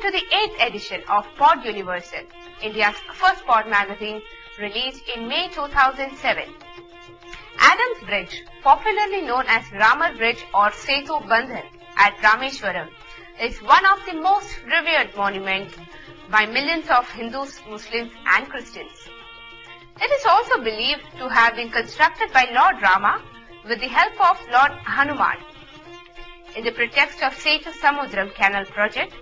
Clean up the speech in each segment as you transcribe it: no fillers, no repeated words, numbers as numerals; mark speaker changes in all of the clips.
Speaker 1: to the 8th edition of Pod Universal, India's first pod magazine released in May 2007. Adam's Bridge, popularly known as Ramar Bridge or Sethu at Rameswaram, is one of the most revered monuments by millions of Hindus, Muslims and Christians. It is also believed to have been constructed by Lord Rama with the help of Lord Hanuman. In the pretext of Sethusamuthra canal project,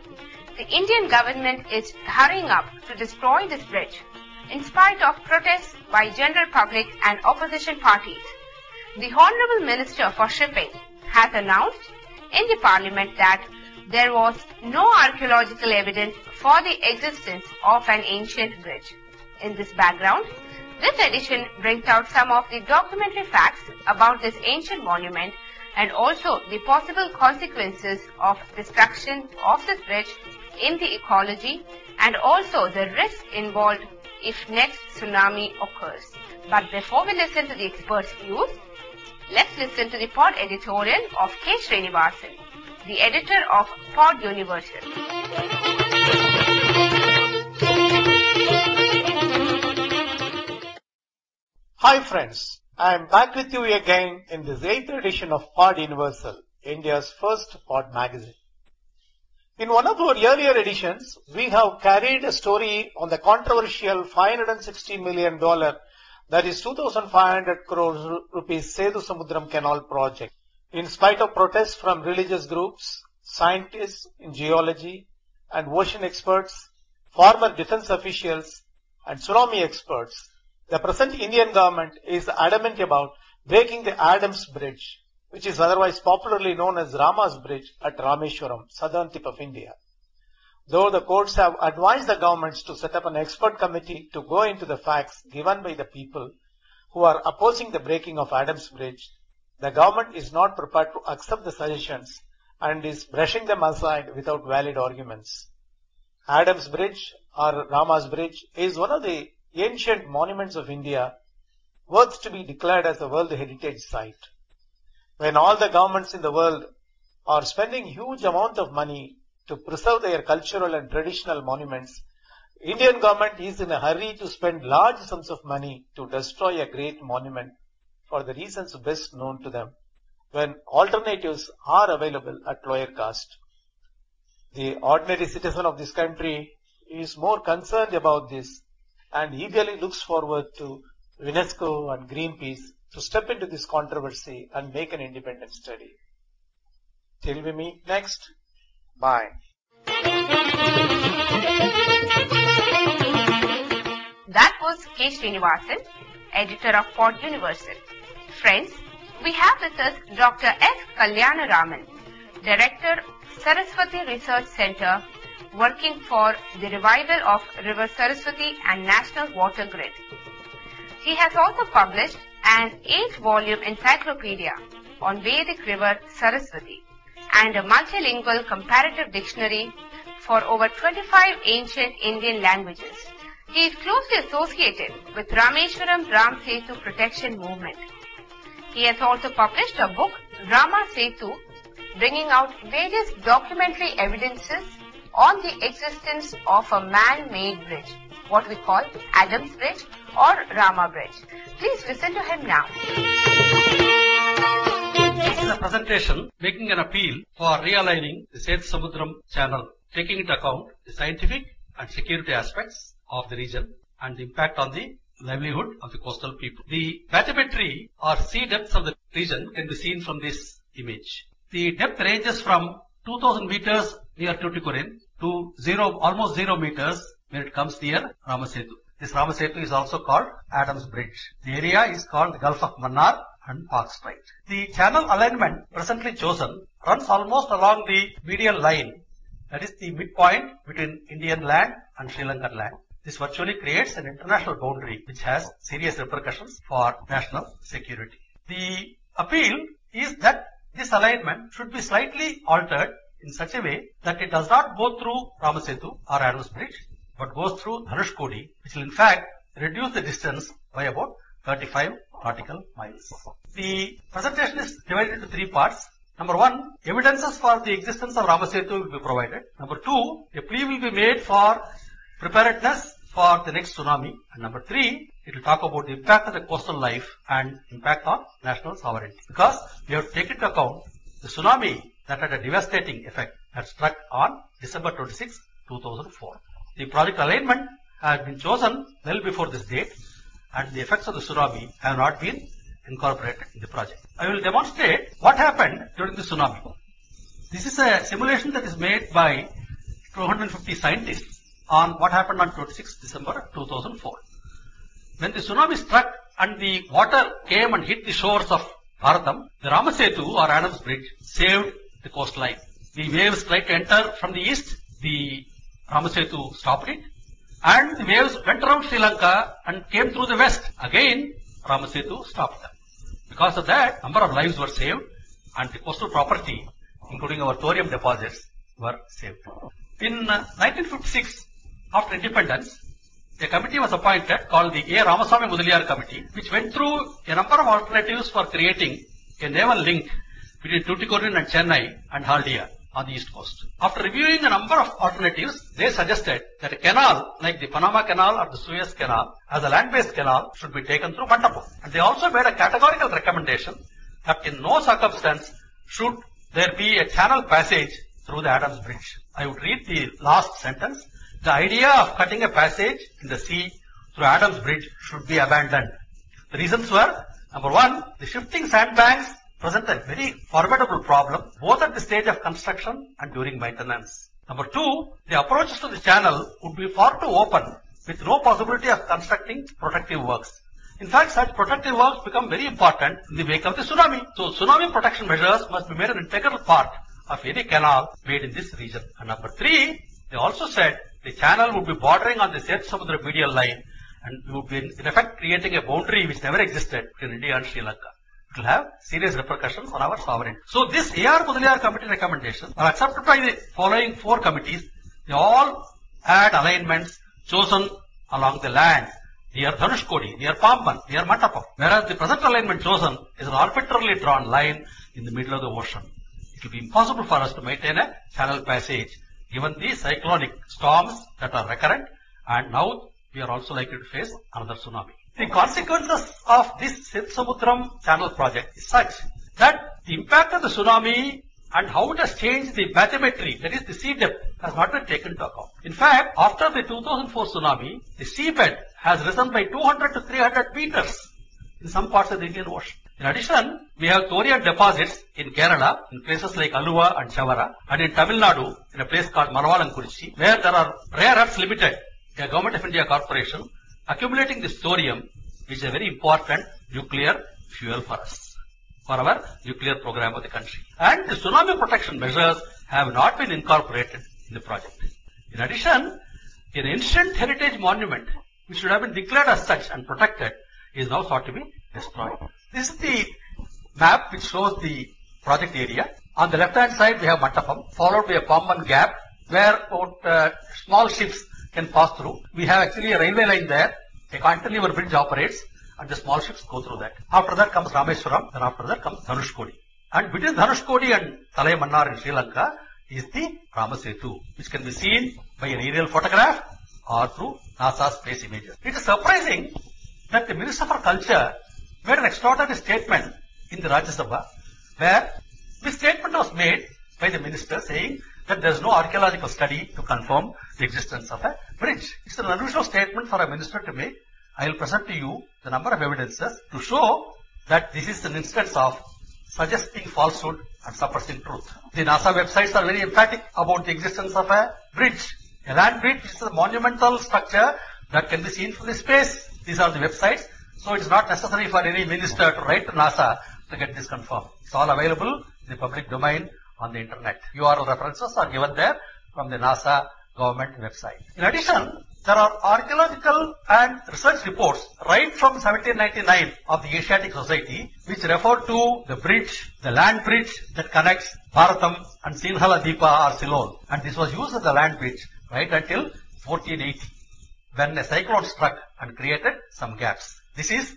Speaker 1: the Indian government is hurrying up to destroy this bridge, in spite of protests by general public and opposition parties. The Honorable Minister for Shipping has announced in the Parliament that there was no archaeological evidence for the existence of an ancient bridge. In this background, this edition brings out some of the documentary facts about this ancient monument and also the possible consequences of destruction of this bridge in the ecology and also the risk involved if next tsunami occurs. But before we listen to the experts' views, let's listen to the pod editorial of K. Srinivasan, the editor of Pod Universal.
Speaker 2: Hi friends, I am back with you again in this 8th edition of Pod Universal, India's first pod magazine. In one of our earlier editions, we have carried a story on the controversial $560 million, that is 2,500 crores rupees Sethusamuthra canal project. In spite of protests from religious groups, scientists in geology and ocean experts, former defense officials and tsunami experts, the present Indian government is adamant about breaking the Adam's Bridge, which is otherwise popularly known as Rama's Bridge at Rameswaram, southern tip of India. Though the courts have advised the governments to set up an expert committee to go into the facts given by the people who are opposing the breaking of Adam's Bridge, the government is not prepared to accept the suggestions and is brushing them aside without valid arguments. Adam's Bridge or Rama's Bridge is one of the ancient monuments of India worth to be declared as a World Heritage Site. When all the governments in the world are spending huge amount of money to preserve their cultural and traditional monuments, Indian government is in a hurry to spend large sums of money to destroy a great monument for the reasons best known to them, when alternatives are available at lower cost. The ordinary citizen of this country is more concerned about this and eagerly looks forward to UNESCO and Greenpeace to step into this controversy and make an independent study. Till we meet next, bye.
Speaker 1: That was K. Srinivasan, editor of Pod Universal. Friends, we have with us Dr.s.Kalyanaraman, director, Saraswati Research Center, working for the revival of River Saraswati and National Water Grid. He has also published an 8-volume encyclopedia on Vedic River Saraswati and a multilingual comparative dictionary for over 25 ancient Indian languages. He is closely associated with Rameswaram Ramasethu Protection Movement. He has also published a book, Ramasethu, bringing out various documentary evidences on the existence of a man-made bridge, what we call Adam's Bridge or Rama Bridge. Please listen to him now.
Speaker 3: This is a presentation making an appeal for realigning the Sethusamuthra channel, taking into account the scientific and security aspects of the region and the impact on the livelihood of the coastal people. The bathymetry or sea depths of the region can be seen from this image. The depth ranges from 2000 meters near Tuticorin to almost 0 meters when it comes near Ramasethu. This Ramasethu is also called Adam's Bridge. The area is called the Gulf of Mannar and Park Strait. The channel alignment presently chosen runs almost along the medial line, that is the midpoint between Indian land and Sri Lankan land. This virtually creates an international boundary which has serious repercussions for national security. The appeal is that this alignment should be slightly altered in such a way that it does not go through Ramasethu or Adam's Bridge, but goes through Dhanushkodi, which will in fact reduce the distance by about 35 nautical miles. The presentation is divided into 3 parts. Number 1, evidences for the existence of Ramasethu will be provided. Number 2, a plea will be made for preparedness for the next tsunami. And number 3, it will talk about the impact of the coastal life and impact on national sovereignty. Because we have to take into account the tsunami that had a devastating effect that struck on December 26, 2004. The project alignment has been chosen well before this date, and the effects of the tsunami have not been incorporated in the project. I will demonstrate what happened during the tsunami. This is a simulation that is made by 250 scientists on what happened on 26 December 2004. When the tsunami struck and the water came and hit the shores of Bharatam, the Ramasethu or Adam's Bridge saved the coastline. The waves tried to enter from the east, the Ramasethu stopped it, and the waves went around Sri Lanka and came through the west. Again, Ramasethu stopped them. Because of that, number of lives were saved and the coastal property, including our thorium deposits, were saved. In 1956, after independence, a committee was appointed called the A. Ramaswamy Mudaliar Committee, which went through a number of alternatives for creating a naval link between Tuticorin and Chennai and Haldia on the east coast. After reviewing a number of alternatives, they suggested that a canal like the Panama Canal or the Suez Canal as a land-based canal should be taken through Mantapam. And they also made a categorical recommendation that in no circumstance should there be a channel passage through the Adams Bridge. I would read the last sentence. The idea of cutting a passage in the sea through Adams Bridge should be abandoned. The reasons were, number 1, the shifting sandbanks present a very formidable problem both at the stage of construction and during maintenance. Number 2, the approaches to the channel would be far too open with no possibility of constructing protective works. In fact, such protective works become very important in the wake of the tsunami. So, tsunami protection measures must be made an integral part of any canal made in this region. And number 3, they also said the channel would be bordering on the Sethusamuthra medial line and would be in effect creating a boundary which never existed between India and Sri Lanka. It will have serious repercussions on our sovereignty. So this A.R. Mudaliar committee recommendations are accepted by the following 4 committees. They all had alignments chosen along the land near Dhanushkodi, near Pamban, near Mantapam. Whereas the present alignment chosen is an arbitrarily drawn line in the middle of the ocean. It will be impossible for us to maintain a channel passage given the cyclonic storms that are recurrent, and now we are also likely to face another tsunami. The consequences of this Sethusamutram channel project is such that the impact of the tsunami and how it has changed the bathymetry, that is the sea depth, has not been taken into account. In fact, after the 2004 tsunami, the seabed has risen by 200 to 300 meters in some parts of the Indian Ocean. In addition, we have thorium deposits in Kerala, in places like Aluva and Chavara, and in Tamil Nadu, in a place called Marwal and Kurichi, where there are Rare Earths Limited, a Government of India corporation, accumulating this thorium, which is a very important nuclear fuel for us, for our nuclear program of the country. And the tsunami protection measures have not been incorporated in the project. In addition, an ancient heritage monument, which should have been declared as such and protected, is now thought to be destroyed. This is the map which shows the project area. On the left hand side we have Mantapam, followed by a Pamban gap where small ships can pass through. We have actually a railway line there. A cantilever bridge operates and the small ships go through that. After that comes Rameswaram, then after that comes Dhanushkodi. And between Dhanushkodi and Talai Mannar in Sri Lanka is the Ramasethu, which can be seen by an aerial photograph or through NASA space images. It is surprising that the Minister for Culture made an extraordinary statement in the Rajya Sabha, where this statement was made by the minister saying that there is no archaeological study to confirm the existence of a bridge. It's an unusual statement for a minister to make. I will present to you the number of evidences to show that this is an instance of suggesting falsehood and suppressing truth. The NASA websites are very emphatic about the existence of a bridge. A land bridge is a monumental structure that can be seen from the space. These are the websites. So it is not necessary for any minister to write to NASA to get this confirmed. It's all available in the public domain on the internet. URL references are given there from the NASA government website. In addition, there are archaeological and research reports right from 1799 of the Asiatic Society which refer to the bridge, the land bridge that connects Bharatam and Sinhala Deepa or Ceylon. And this was used as a land bridge right until 1480 when a cyclone struck and created some gaps. This is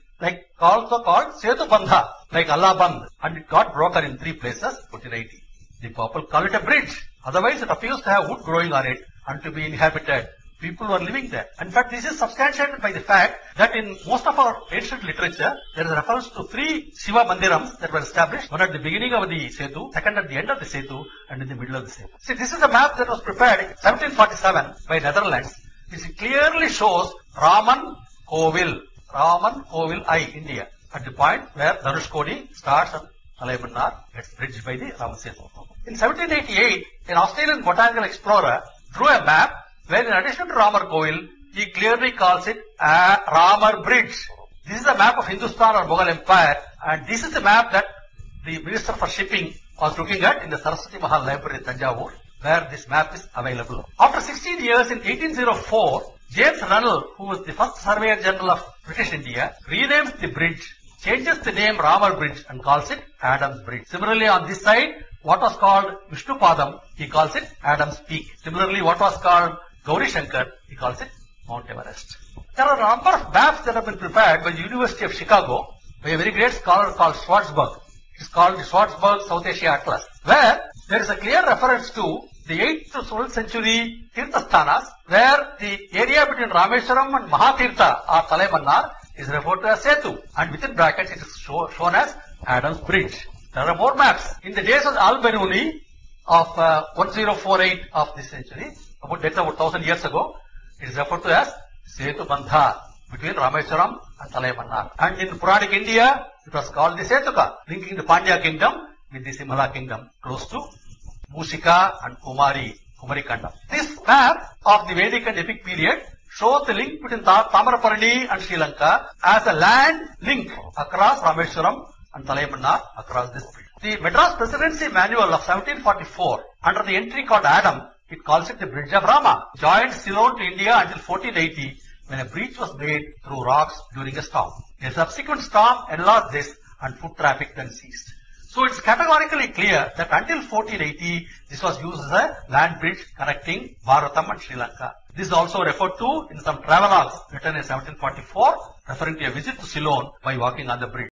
Speaker 3: also called Sethu Bandha, like Allah Bandh, and it got broken in 3 places, 1480. The people call it a bridge. Otherwise, it appears to have wood growing on it and to be inhabited. People were living there. In fact, this is substantiated by the fact that in most of our ancient literature, there is a reference to 3 Shiva Mandirams that were established, one at the beginning of the Sethu, second at the end of the Sethu, and in the middle of the Sethu. See, this is a map that was prepared in 1747 by Netherlands. This clearly shows Raman Kovil I, India, at the point where Dhanushkodi starts and Talaimannar gets bridged by the Ramasethu. In 1788, an Australian botanical explorer drew a map where in addition to Ramar Kovil, he clearly calls it a Ramar Bridge. This is a map of Hindustan or Mughal Empire, and this is the map that the Minister for Shipping was looking at in the Saraswati Mahal Library in Tanjavur, where this map is available. After 16 years, in 1804, James Runnel, who was the first Surveyor General of British India, renames the bridge, changes the name Ramar Bridge and calls it Adam's Bridge. Similarly, on this side, what was called Vishnupadam, he calls it Adam's Peak. Similarly, what was called Gauri Shankar, he calls it Mount Everest. There are a number of maps that have been prepared by the University of Chicago by a very great scholar called Schwarzberg. It is called the Schwarzberg South Asia Atlas, where there is a clear reference to the 8th to 12th century Tirthasthanas, where the area between Rameswaram and Mahatirtha or Talaimannar is referred to as Sethu, and within brackets it is shown as Adam's Bridge. There are more maps. In the days of Al-Biruni of 1048 of this century, about 1,000 years ago, it is referred to as Sethu Bandha between Rameswaram and Talaimannar. And in Puranic India, it was called the Setuka, linking the Pandya kingdom with the Simhala kingdom, close to Musika and Kumari Kingdom. This map of the Vedic and Epic period shows the link between Tamaraparni and Sri Lanka as a land link across Rameswaram and Talaimannar across this bridge. The Madras Presidency Manual of 1744, under the entry called Adam, it calls it the Bridge of Rama, joined Ceylon to India until 1480, when a breach was made through rocks during a storm. A subsequent storm enlarged this and foot traffic then ceased. So it's categorically clear that until 1480, this was used as a land bridge connecting Bharatam and Sri Lanka. This is also referred to in some travelogues written in 1744, referring to a visit to Ceylon by walking on the bridge.